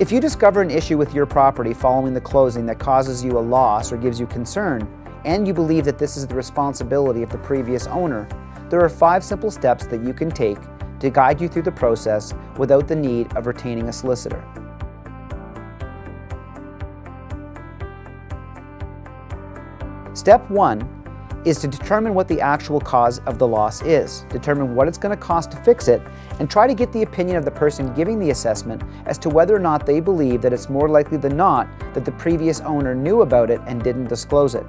If you discover an issue with your property following the closing that causes you a loss or gives you concern, and you believe that this is the responsibility of the previous owner, there are 5 simple steps that you can take to guide you through the process without the need of retaining a solicitor. Step 1 is to determine what the actual cause of the loss is, determine what it's going to cost to fix it, and try to get the opinion of the person giving the assessment as to whether or not they believe that it's more likely than not that the previous owner knew about it and didn't disclose it.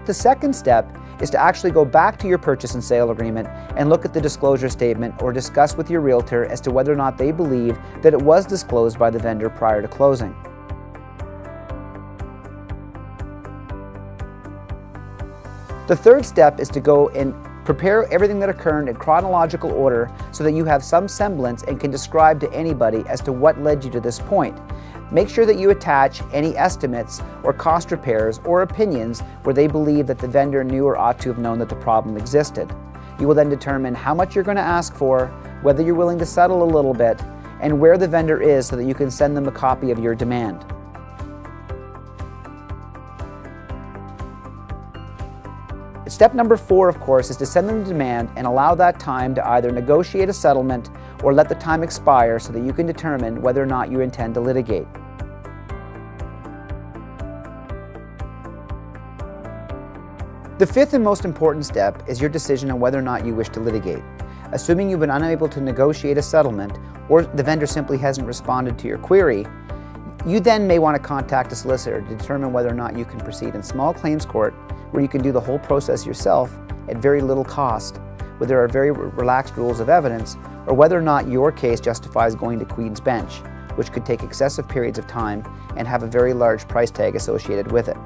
The second step is to actually go back to your purchase and sale agreement and look at the disclosure statement or discuss with your realtor as to whether or not they believe that it was disclosed by the vendor prior to closing. The third step is to go and prepare everything that occurred in chronological order so that you have some semblance and can describe to anybody as to what led you to this point. Make sure that you attach any estimates or cost repairs or opinions where they believe that the vendor knew or ought to have known that the problem existed. You will then determine how much you're going to ask for, whether you're willing to settle a little bit, and where the vendor is so that you can send them a copy of your demand. Step number 4, of course, is to send them the demand and allow that time to either negotiate a settlement or let the time expire so that you can determine whether or not you intend to litigate. The fifth and most important step is your decision on whether or not you wish to litigate. Assuming you've been unable to negotiate a settlement or the vendor simply hasn't responded to your query, you then may want to contact a solicitor to determine whether or not you can proceed in small claims court, where you can do the whole process yourself at very little cost, where there are very relaxed rules of evidence, or whether or not your case justifies going to Queen's Bench, which could take excessive periods of time and have a very large price tag associated with it.